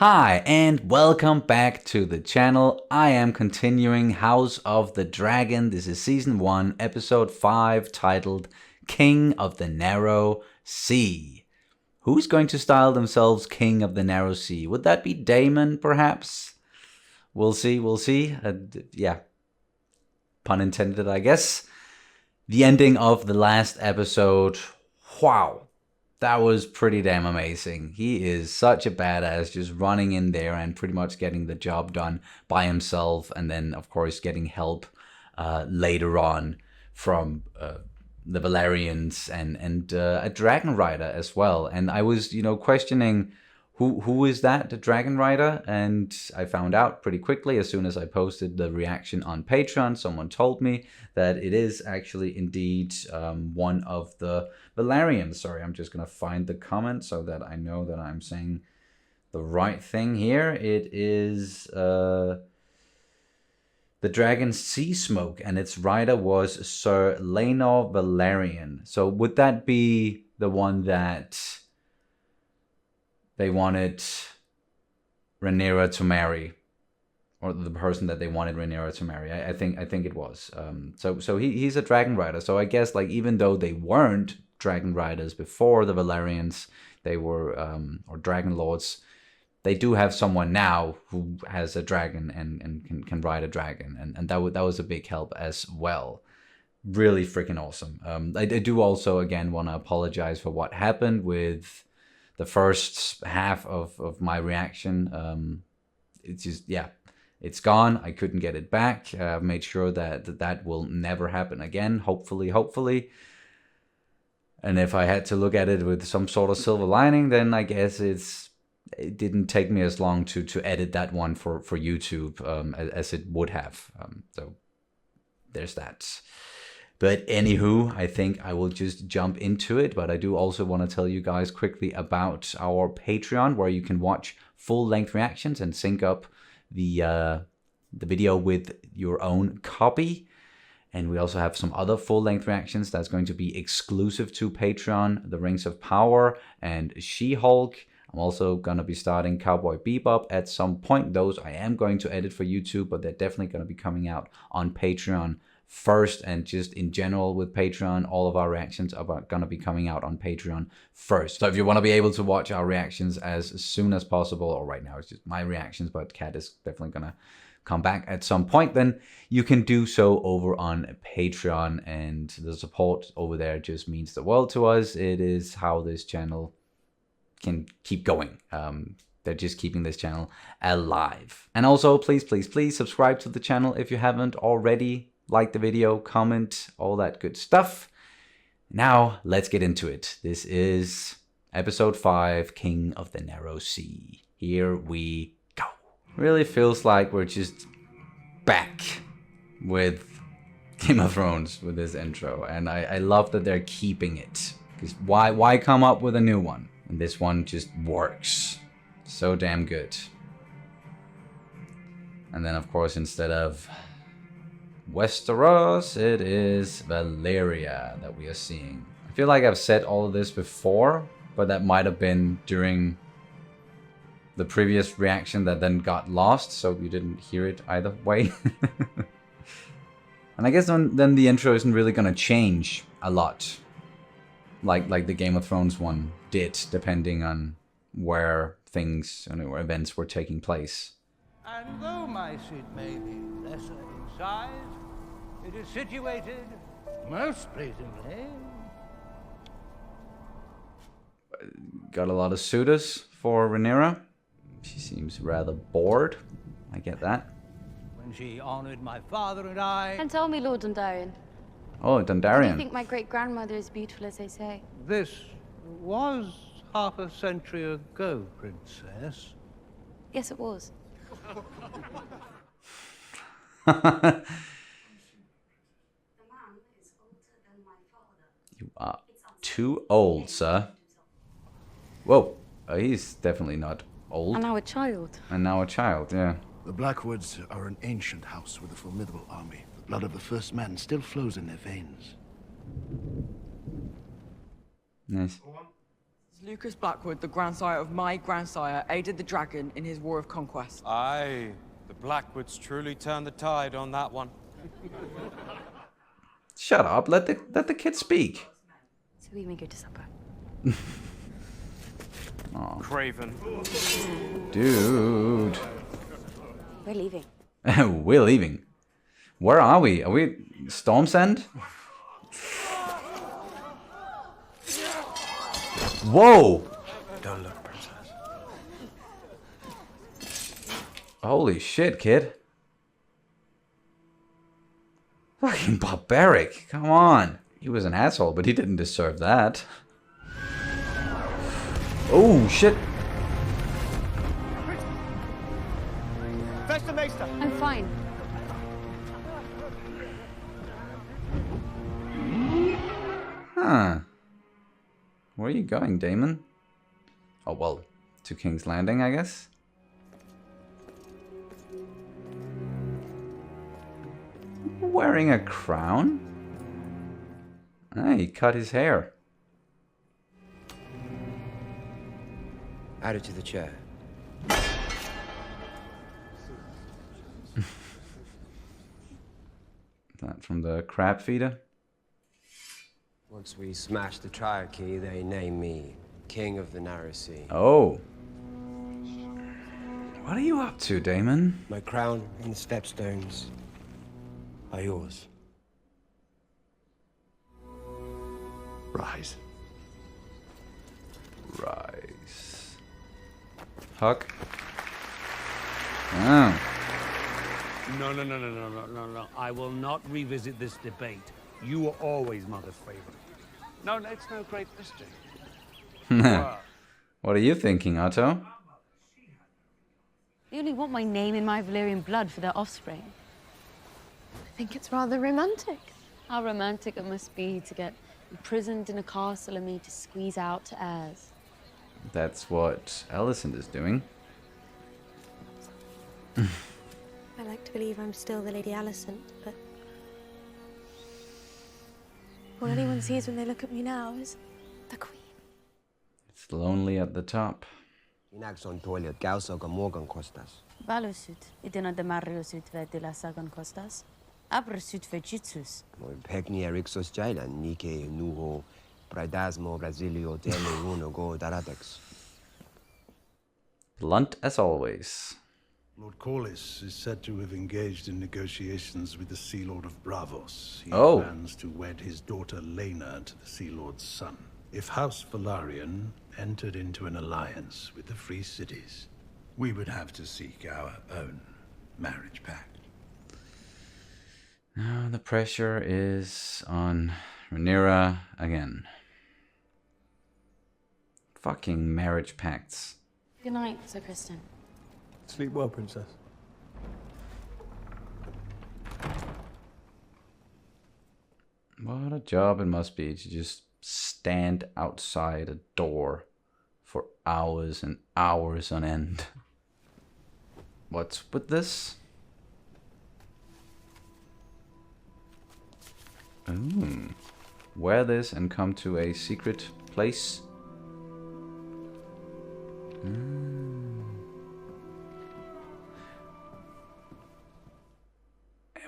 Hi and welcome back to the channel. I am continuing House of the Dragon. This is season 1, episode 5, titled King of the Narrow Sea. Who's going to style themselves King of the Narrow Sea? Would that be Daemon, perhaps? We'll see. Yeah, pun intended, I guess. The ending of the last episode. Wow. That was pretty damn amazing. He is such a badass, just running in there and pretty much getting the job done by himself. And then, of course, getting help later on from the Valerians and a dragon rider as well. And I was, questioning who is that, the dragon rider? And I found out pretty quickly as soon as I posted the reaction on Patreon. Someone told me that it is actually indeed one of the Valerians. Sorry, I'm just going to find the comment so that I know that I'm saying the right thing here. It is the Dragon Sea Smoke, and its rider was Sir Laenor Valerian. So would that be the one that they wanted Rhaenyra to marry, or the person that they wanted Rhaenyra to marry? I think it was. So he's a dragon rider. So I guess, like, even though they weren't dragon riders before the Valerians, they were or dragon lords, they do have someone now who has a dragon and can ride a dragon, and that was a big help as well. Really freaking awesome. I do also again want to apologize for what happened with the first half of my reaction. It's just, yeah, it's gone. I couldn't get it back. I've made sure that will never happen again, hopefully. And if I had to look at it with some sort of silver lining, then I guess it didn't take me as long to edit that one for YouTube as it would have. So there's that. But anywho, I think I will just jump into it. But I do also want to tell you guys quickly about our Patreon, where you can watch full-length reactions and sync up the video with your own copy. And we also have some other full-length reactions that's going to be exclusive to Patreon: The Rings of Power and She-Hulk. I'm also going to be starting Cowboy Bebop at some point. Those I am going to edit for YouTube, but they're definitely going to be coming out on Patreon first. And just in general with Patreon, all of our reactions are going to be coming out on Patreon first. So if you want to be able to watch our reactions as soon as possible, or right now it's just my reactions, but Kat is definitely going to come back at some point, then you can do so over on Patreon. And the support over there just means the world to us. It is how this channel can keep going. They're just keeping this channel alive. And also, please subscribe to the channel if you haven't already. Like the video, comment, all that good stuff. Now, let's get into it. This is episode 5, King of the Narrow Sea. Here we go. Really feels like we're just back with Game of Thrones with this intro. And I love that they're keeping it. Because why come up with a new one? And this one just works so damn good. And then, of course, instead of Westeros, it is Valeria that we are seeing. I feel like I've said all of this before, but that might have been during the previous reaction that then got lost, so you didn't hear it either way. And I guess then the intro isn't really gonna change a lot, like the Game of Thrones one did, depending on where things or events were taking place. And though my seat may be lesser in size, it is situated most pleasingly. Got a lot of suitors for Rhaenyra. She seems rather bored. I get that. When she honored my father and I... And tell me, Lord Dondarrion. Oh, Do you Dondarrion. think my great-grandmother is beautiful as they say? This was half a century ago, Princess. Yes, it was. You are too old, sir. Whoa. He's definitely not old. And now a child. And now a child, yeah. The Blackwoods are an ancient house with a formidable army. The blood of the first man still flows in their veins. Nice. Lucas Blackwood, the grandsire of my grandsire, aided the dragon in his war of conquest. Aye, the Blackwoods truly turned the tide on that one. Shut up. Let the kid speak. So we may go to supper. Oh, Craven. dude. We're leaving. We're leaving. Where are we? Are we Storm's End? Whoa! Don't look, princess. Holy shit, kid. Fucking barbaric. Come on. He was an asshole, but he didn't deserve that. Oh, shit. I'm fine. Huh. Where are you going, Damon? Oh, well, to King's Landing, I guess. Wearing a crown? Ah, he cut his hair. Add it to the chair. That from the crab feeder? Once we smash the Triarchy, they name me King of the Narrow Sea. Oh. What are you up to, Damon? My crown and the stepstones are yours. Rise. Rise. Huck. Oh. No. I will not revisit this debate. You were always Mother's favorite. No, it's no great mystery. What are you thinking, Otto? They only want my name in my Valyrian blood for their offspring. I think it's rather romantic. How romantic it must be to get imprisoned in a castle and me to squeeze out to heirs. That's what Alicent is doing. I like to believe I'm still the Lady Alicent, but all anyone sees when they look at me now is the Queen. It's lonely at the top. Inagson toilet gauso gamorgan costas. Balusut, idina de Mariusut ve la sagan costas. Abrasut ve jitsus. Pekni erixos jailan nike nuho pradasmo brasilio tele uno go daradex. Blunt as always. Lord Corlys is said to have engaged in negotiations with the Sea Lord of Bravos. He Oh. plans to wed his daughter Laena to the Sea Lord's son. If House Velaryon entered into an alliance with the Free Cities, we would have to seek our own marriage pact. Now the pressure is on Rhaenyra again. Fucking marriage pacts. Good night, Sir Kristen. Sleep well, princess. What a job it must be to just stand outside a door for hours and hours on end. What's with this? Ooh. Wear this and come to a secret place. And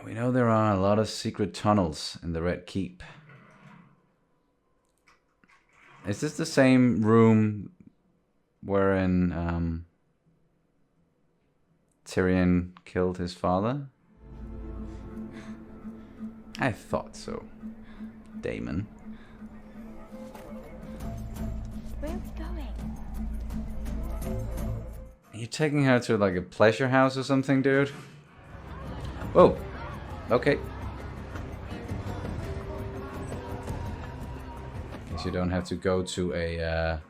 we know there are a lot of secret tunnels in the Red Keep. Is this the same room wherein Tyrion killed his father? I thought so. Damon. Where are we going? Are you taking her to like a pleasure house or something, dude? Whoa. Okay. Guess you don't have to go to a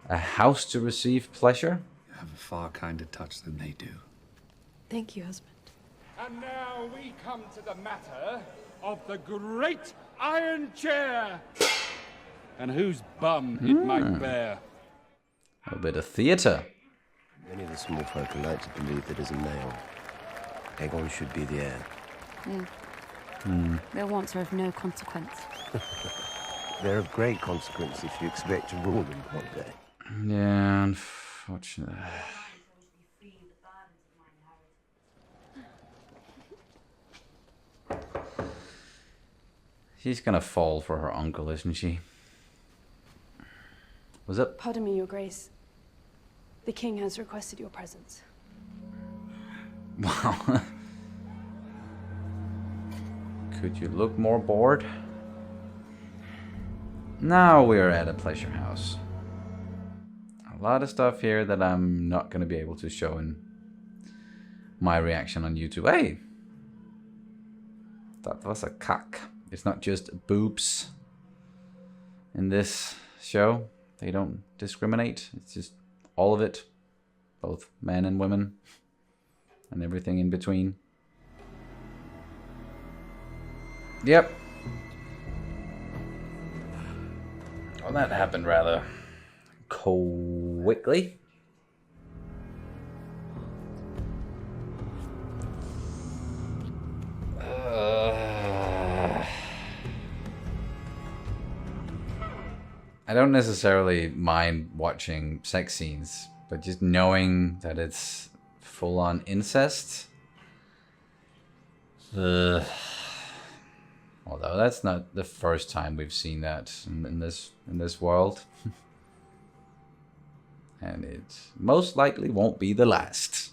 house to receive pleasure. You have a far kinder touch than they do. Thank you, husband. And now we come to the matter of the great Iron Chair. And whose bum it might bear. A bit of theatre. Many of the small folk are like to believe that as a male, Aegon should be the heir. Their wants are of no consequence. They're of great consequence if you expect to rule them one day. Yeah, unfortunately. She's gonna fall for her uncle, isn't she? Was it? Pardon me, Your Grace. The king has requested your presence. Wow. Could you look more bored? Now we're at a pleasure house. A lot of stuff here that I'm not going to be able to show in my reaction on YouTube. Hey! That was a cock. It's not just boobs in this show. They don't discriminate. It's just all of it. Both men and women. And everything in between. Yep. Well, that happened rather quickly. I don't necessarily mind watching sex scenes, but just knowing that it's full-on incest. Although that's not the first time we've seen that in this world. And it most likely won't be the last.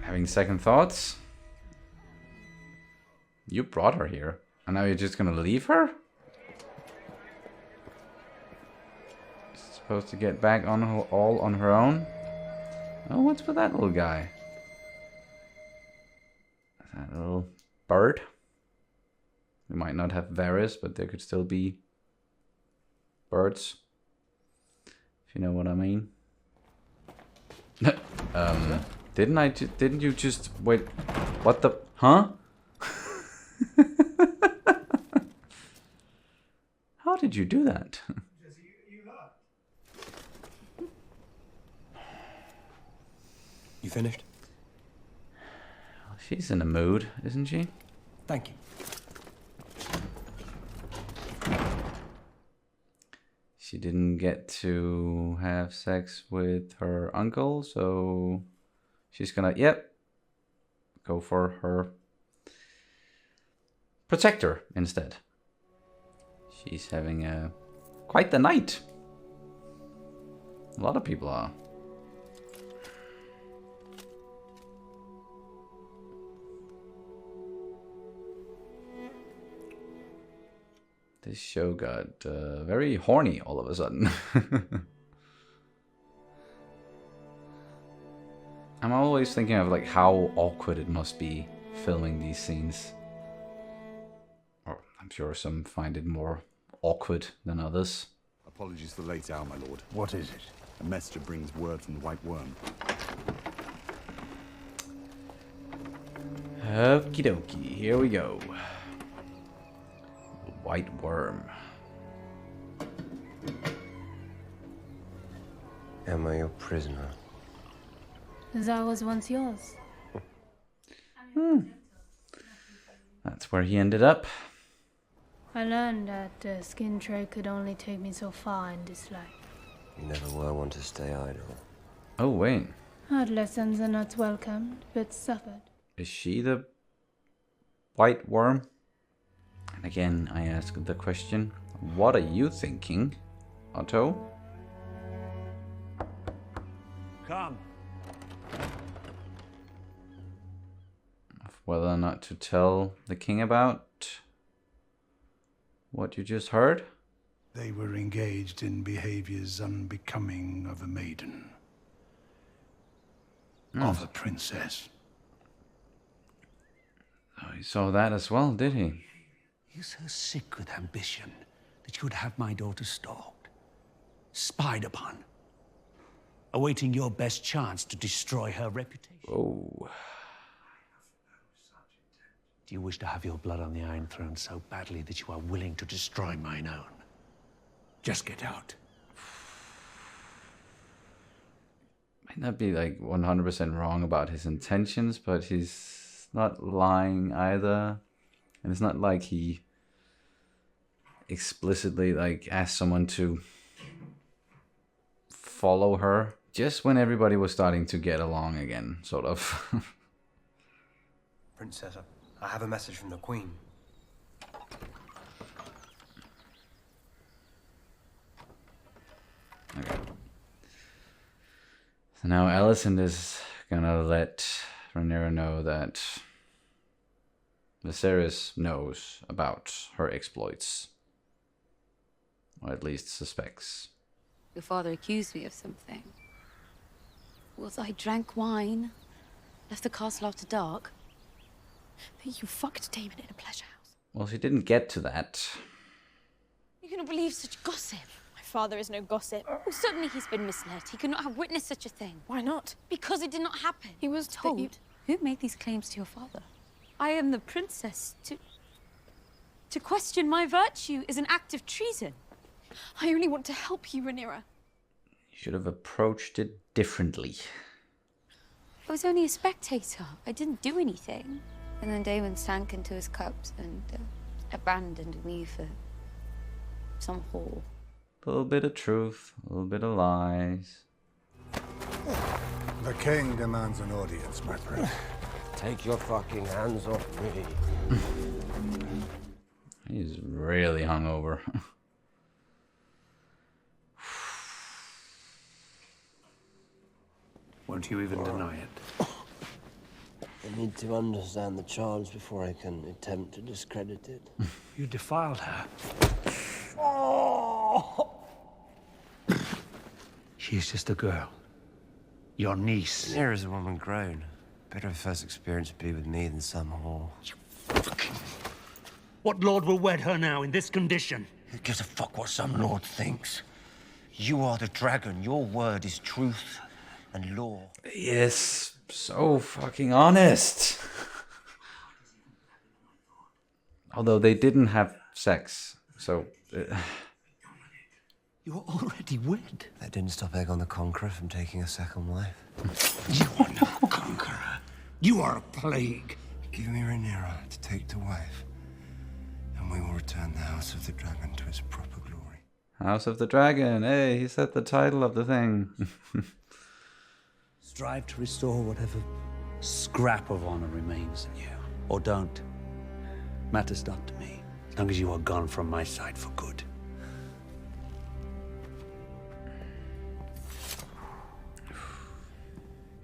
Having second thoughts? You brought her here, and now you're just gonna leave her? Supposed to get back on her, all on her own? Oh, what's with that little guy? That little bird? We might not have Varys, but there could still be birds. If you know what I mean. Didn't you just wait? What the? Huh? How did you do that? You finished? She's in a mood, isn't she? Thank you. She didn't get to have sex with her uncle, so she's gonna, yep, go for her protector instead. She's having quite the night. A lot of people are. This show got very horny all of a sudden. I'm always thinking of like how awkward it must be filming these scenes. Or I'm sure some find it more awkward than others. Apologies for the late hour, my lord. What is it? A messenger brings word from the White Worm. Okie dokie, here we go. White Worm. Am I your prisoner? As I was once yours. That's where he ended up. I learned that the skin trade could only take me so far in this life. You never were one to stay idle. Oh, wait. Hard lessons are not welcomed, but suffered. Is she the White Worm? And again, I ask the question, what are you thinking, Otto? Come. Of whether or not to tell the king about what you just heard? They were engaged in behaviors unbecoming of a maiden. Of a princess. Oh, he saw that as well, did he? You're so sick with ambition that you'd have my daughter stalked, spied upon, awaiting your best chance to destroy her reputation. Oh. Do you wish to have your blood on the Iron Throne so badly that you are willing to destroy mine own? Just get out. Might not be like 100% wrong about his intentions, but he's It's not lying either. And it's not like he explicitly like asked someone to follow her. Just when everybody was starting to get along again, sort of. Princess, I have a message from the Queen. Okay. So now Alicent is gonna let Rhaenyra know that Viserys knows about her exploits. Or at least suspects. Your father accused me of something. Was I drank wine, left the castle after dark? That you fucked Daemon in a pleasure house. Well, she didn't get to that. You cannot believe such gossip. My father is no gossip. Well, certainly he's been misled. He could not have witnessed such a thing. Why not? Because it did not happen. He was told. Who made these claims to your father? I am the princess. To question my virtue is an act of treason. I only want to help you, Rhaenyra. You should have approached it differently. I was only a spectator. I didn't do anything. And then Daemon sank into his cups and abandoned me for some whore. A little bit of truth, a little bit of lies. The king demands an audience, my prince. Take your fucking hands off me. He's really hungover. Won't you even deny it? I need to understand the charge before I can attempt to discredit it. You defiled her. She's just a girl. Your niece. Here is a woman grown. Better her first experience be with me than some whore. What lord will wed her now in this condition? Who gives a fuck what some lord thinks? You are the dragon. Your word is truth and law. Yes, so fucking honest. Although they didn't have sex, so... You're already wed. That didn't stop Aegon the Conqueror from taking a second wife. You are no conqueror. You are a plague. Give me Rhaenyra to take to wife, and we will return the House of the Dragon to its proper glory. House of the Dragon. Hey, he said the title of the thing. Strive to restore whatever scrap of honor remains in you. Or don't. Matters not to me, as long as you are gone from my side for good.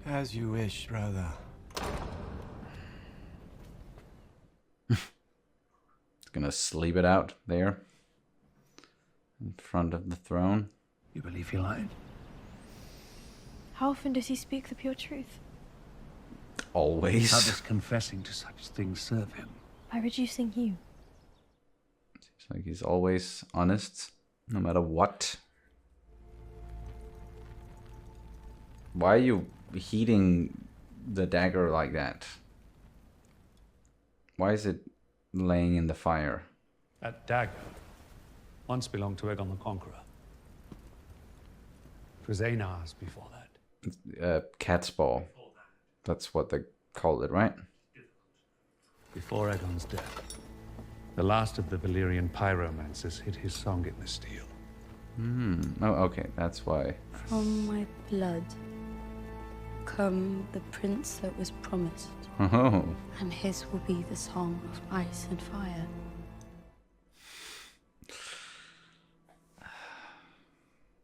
As you wish, brother. He's gonna sleep it out there. In front of the throne. You believe he lied? How often does he speak the pure truth? Always. How does confessing to such things serve him? By reducing you. Seems like he's always honest, no matter what. Why are you heating the dagger like that? Why is it laying in the fire? That dagger once belonged to Aegon the Conqueror. It was Aenar's before that. Cat's paw. That's what they called it, right? Before Aegon's death, the last of the Valyrian pyromancers hid his song in the steel. Oh, okay, that's why. From my blood come the prince that was promised, Oh. and his will be the song of ice and fire.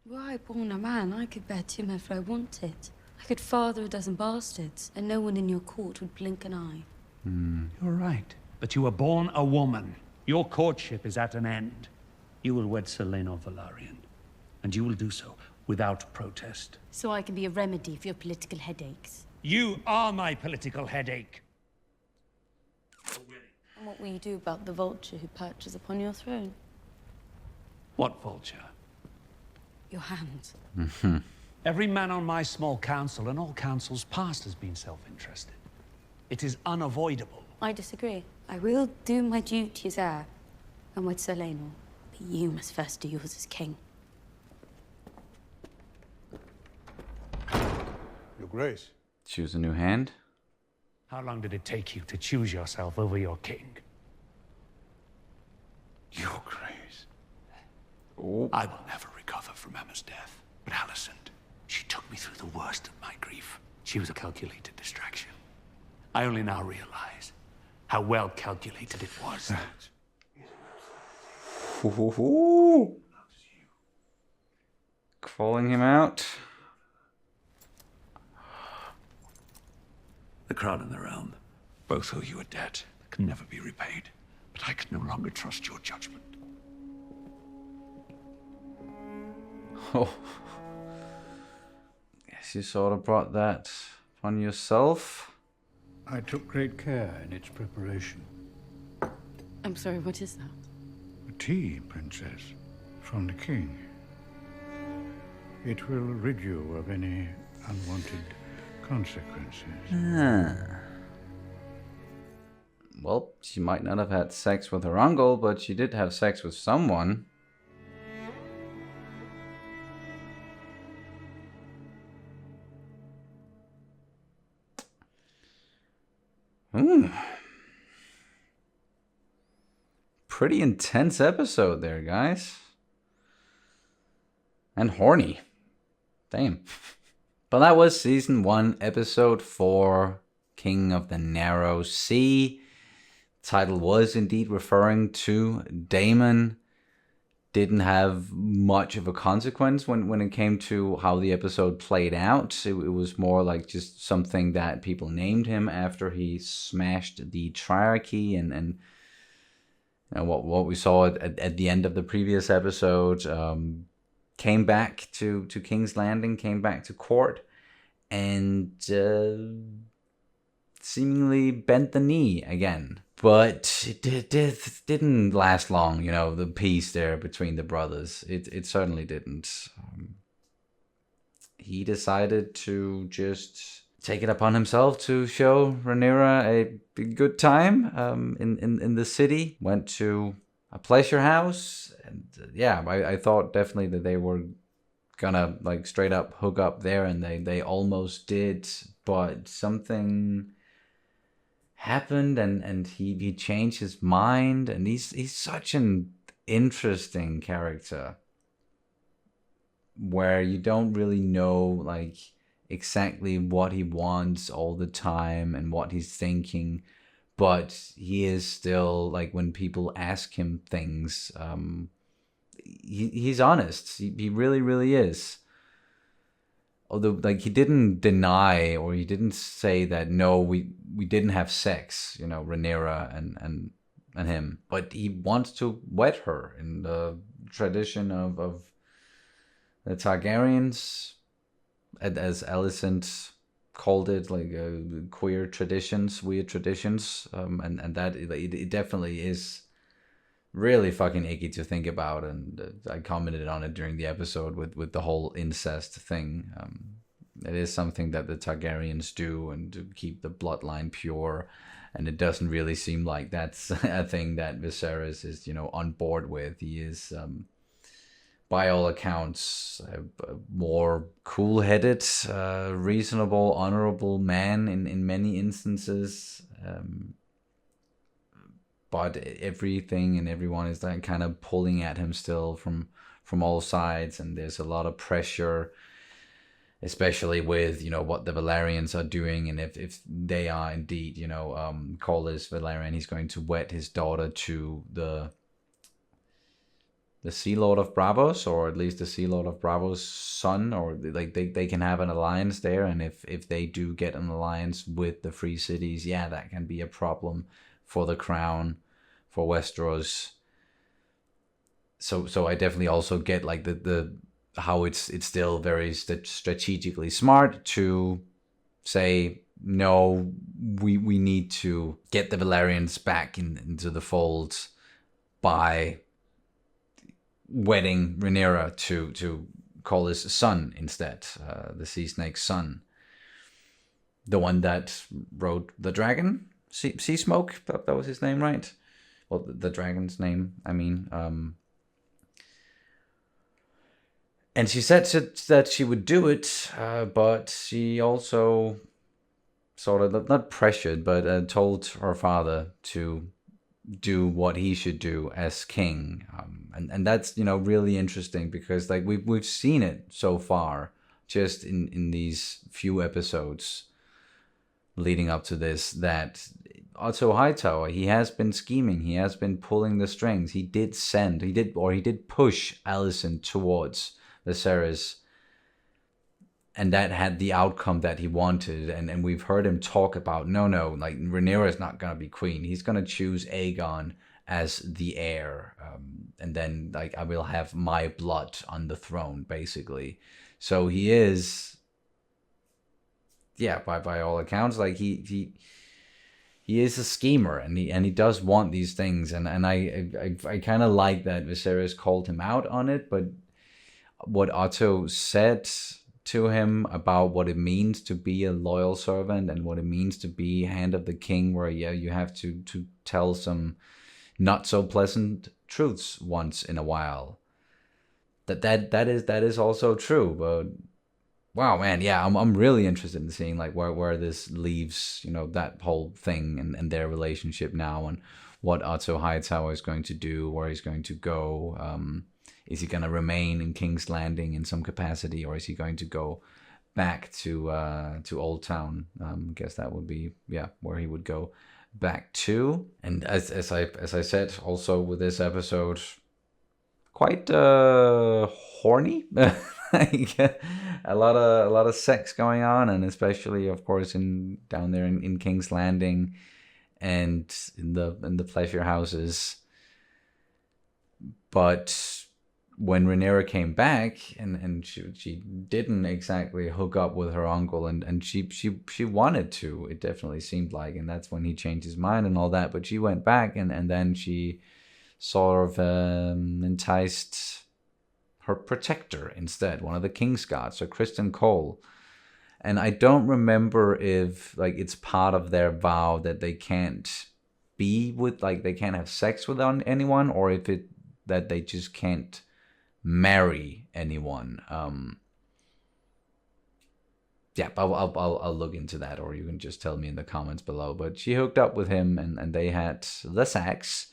Were I born a man, I could bear 2 men if I wanted. I could father a dozen bastards, and no one in your court would blink an eye. You're right. But you were born a woman. Your courtship is at an end. You will wed Selena Velaryon. And you will do so without protest. So I can be a remedy for your political headaches. You are my political headache. And what will you do about the vulture who perches upon your throne? What vulture? Your hands. Every man on my small council and all councils past has been self-interested. It is unavoidable. I disagree. I will do my duty as heir and wed Sir Laenor, but you must first do yours as king. Your Grace. Choose a new hand. How long did it take you to choose yourself over your king? Your Grace. I will never recover from Emma's death. But Alicent, she took me through the worst of my grief. She was a calculated distraction. I only now realize how well calculated it was. Calling him out. The crown and the realm, both owe you a debt that can never be repaid. But I can no longer trust your judgment. Oh. Guess you sort of brought that on yourself. I took great care in its preparation. I'm sorry, what is that? A tea, Princess, from the king. It will rid you of any unwanted consequences. Well, she might not have had sex with her uncle, but she did have sex with someone. Pretty intense episode there, guys. And horny. Damn. But that was season 1, episode 4, King of the Narrow Sea. Title was indeed referring to Daemon. Didn't have much of a consequence when it came to how the episode played out. It was more like just something that people named him after he smashed the Triarchy, and what we saw at the end of the previous episode, came back to King's Landing, came back to court, and seemingly bent the knee again. But it didn't last long, the peace there between the brothers. It certainly didn't. He decided to just take it upon himself to show Rhaenyra a good time in the city. Went to a pleasure house, and I thought definitely that they were gonna straight up hook up there, and they almost did, but something happened, and he changed his mind, and he's such an interesting character where you don't really know exactly what he wants all the time and what he's thinking, but he is still, when people ask him things, he's honest. He really, really is. Although, he didn't deny, or he didn't say that, no, we didn't have sex, Rhaenyra and him. But he wants to wed her in the tradition of the Targaryens, as Alicent called it, queer traditions, weird traditions. And that it definitely is really fucking icky to think about, and I commented on it during the episode with the whole incest thing. It is something that the Targaryens do, and to keep the bloodline pure, and it doesn't really seem like that's a thing that Viserys is on board with. He is by all accounts a more cool-headed, reasonable, honorable man in many instances. But everything and everyone is kind of pulling at him still from all sides, and there's a lot of pressure, especially with what the Valerians are doing, and if they are indeed Corlys Velaryon, he's going to wed his daughter to the Sea Lord of Bravos, or at least the Sea Lord of Bravos' son, or they can have an alliance there, and if they do get an alliance with the Free Cities, that can be a problem for the crown, for Westeros. So I definitely also get the how it's still very strategically smart to say, no, we need to get the Valerians back into the fold by wedding Rhaenyra to Corlys' son instead, the Sea Snake's son, the one that rode the dragon. Sea Smoke, that was his name, right? Well, the dragon's name, I mean. And she said that she would do it, but she also sort of not pressured, but told her father to do what he should do as king, and that's really interesting because like we've seen it so far just in these few episodes leading up to this, that Otto Hightower, he has been scheming, he has been pulling the strings. He did push Alicent towards Viserys, and that had the outcome that he wanted. And we've heard him talk about, no, like Rhaenyra's not gonna be queen. He's gonna choose Aegon as the heir, and then like I will have my blood on the throne, basically. So he is, yeah, by all accounts, like he is a schemer, and he does want these things, and I kind of like that Viserys called him out on it. But what Otto said to him about what it means to be a loyal servant and what it means to be Hand of the King, where you have to tell some not so pleasant truths once in a while. That is also true. But wow, man, yeah, I'm really interested in seeing like where this leaves, that whole thing and their relationship now, and what Otto Hightower is going to do, where he's going to go. Is he going to remain in King's Landing in some capacity, or is he going to go back to Old Town? I guess that would be where he would go back to. And as I said, also with this episode, quite horny. Like, a lot of sex going on, and especially of course down there in King's Landing and in the pleasure houses. But when Rhaenyra came back and she didn't exactly hook up with her uncle, and she wanted to, it definitely seemed like, and that's when he changed his mind and all that. But she went back and then she sort of enticed her protector instead, one of the King's Guards, so Kristen Cole. And I don't remember if like it's part of their vow that they can't be with, like they can't have sex with anyone, or if it that they just can't marry anyone. But I'll look into that, or you can just tell me in the comments below. But she hooked up with him, and they had the sex.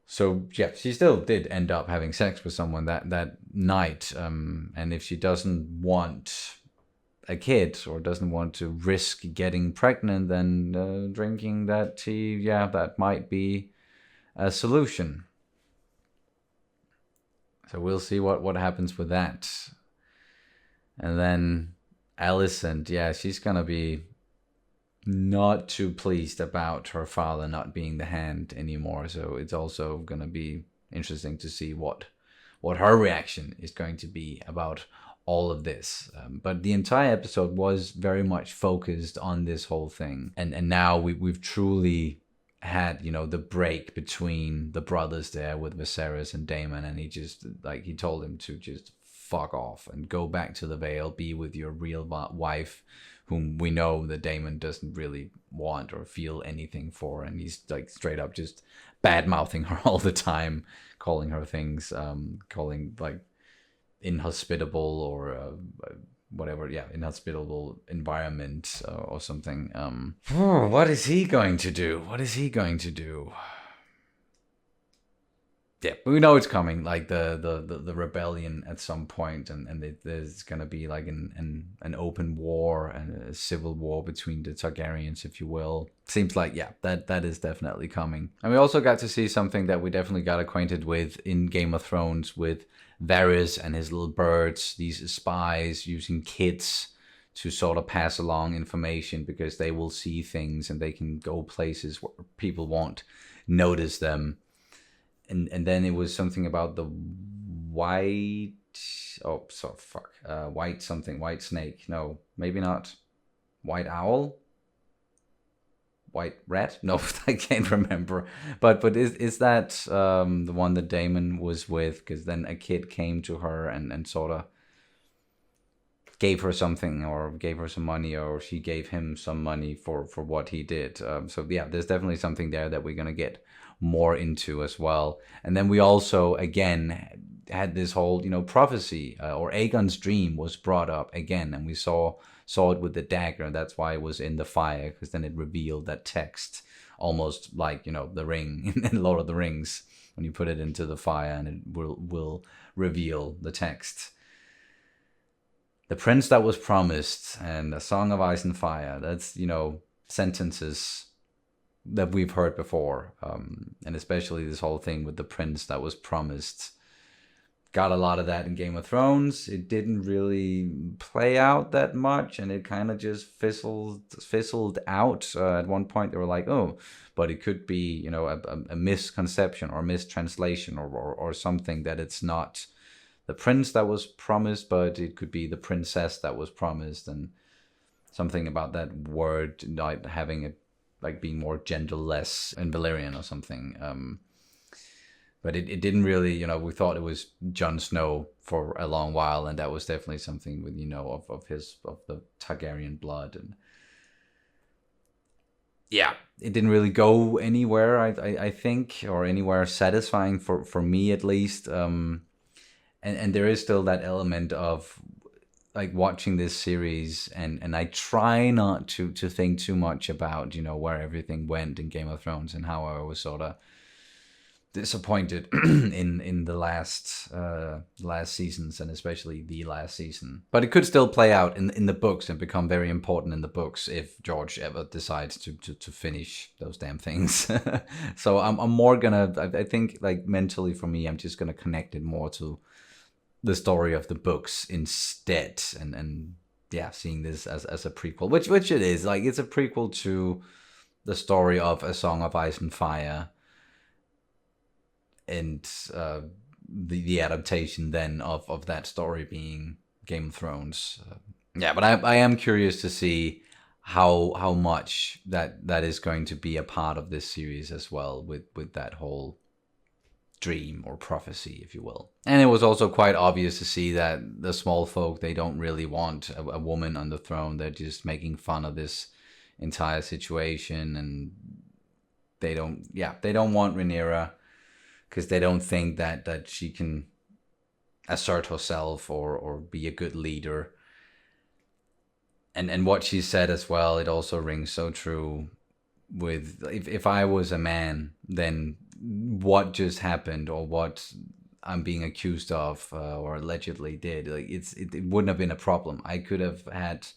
So yeah, she still did end up having sex with someone that night. And if she doesn't want a kid or doesn't want to risk getting pregnant, then drinking that tea, that might be a solution. So we'll see what happens with that. And then Alicent, she's gonna be not too pleased about her father not being the Hand anymore. So it's also gonna be interesting to see what her reaction is going to be about all of this. But the entire episode was very much focused on this whole thing, and now we've truly had the break between the brothers there with Viserys and Daemon, and he told him to just fuck off and go back to the Vale, be with your real wife, whom we know that Daemon doesn't really want or feel anything for, and he's like straight up just bad mouthing her all the time, calling her things, calling like inhospitable or whatever, inhospitable environment or something. What is he going to do? Yeah, but we know it's coming, like the rebellion at some point, and there's gonna be like an open war and a civil war between the Targaryens, if you will. Seems like that is definitely coming. And we also got to see something that we definitely got acquainted with in Game of Thrones, with Varys and his little birds, these spies using kids to sort of pass along information, because they will see things and they can go places where people won't notice them. And then it was something about the white snake. No, maybe not. White owl? White rat? No, I can't remember. But is that the one that Daemon was with? Because then a kid came to her and sort of gave her something, or gave her some money, or she gave him some money for what he did. So there's definitely something there that we're going to get more into as well. And then we also, again, had this whole, prophecy, or Aegon's dream was brought up again, and we saw it with the dagger. That's why it was in the fire, because then it revealed that text, almost like, the ring in Lord of the Rings, when you put it into the fire and it will reveal the text. The prince that was promised and A Song of Ice and Fire, that's, sentences that we've heard before. And especially this whole thing with the prince that was promised. Got a lot of that in Game of Thrones. It didn't really play out that much, and it kind of just fizzled out. At one point, they were like, "Oh, but it could be, a misconception or mistranslation or something, that it's not the prince that was promised, but it could be the princess that was promised," and something about that word like having it like being more genderless in Valyrian or something. But it didn't really, we thought it was Jon Snow for a long while, and that was definitely something with, of the Targaryen blood. And yeah, it didn't really go anywhere, I think, or anywhere satisfying for me at least. And there is still that element of like watching this series, and I try not to think too much about, where everything went in Game of Thrones and how I was sort of disappointed in the last seasons, and especially the last season. But it could still play out in the books and become very important in the books if George ever decides to finish those damn things. So I'm more gonna, I think, like mentally for me, I'm just gonna connect it more to the story of the books instead, and yeah, seeing this as a prequel, which it is. Like, it's a prequel to the story of A Song of Ice and Fire, and the adaptation then of that story being Game of Thrones. Yeah, but I am curious to see how much that is going to be a part of this series as well, with that whole dream or prophecy, if you will. And it was also quite obvious to see that the small folk, they don't really want a woman on the throne. They're just making fun of this entire situation, and they don't want Rhaenyra, because they don't think that she can assert herself or be a good leader. And what she said as well, it also rings so true with, if I was a man, then what just happened, or what I'm being accused of or allegedly did, like it wouldn't have been a problem. I could have had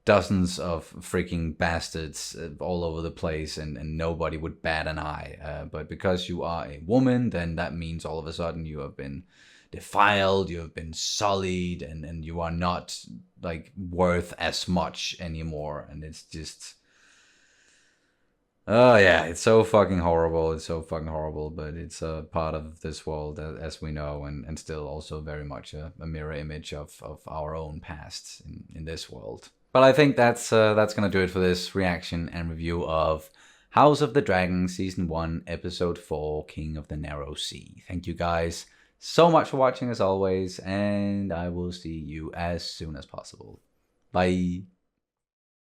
dozens of freaking bastards all over the place, and nobody would bat an eye. But because you are a woman, then that means all of a sudden you have been defiled, you have been sullied, and you are not like worth as much anymore. And it's just, oh yeah, it's so fucking horrible. It's so fucking horrible, but it's a part of this world, as we know, and still also very much a mirror image of our own past in this world. But I think that's gonna do it for this reaction and review of House of the Dragon Season 1, Episode 4, King of the Narrow Sea. Thank you guys so much for watching as always, and I will see you as soon as possible. Bye.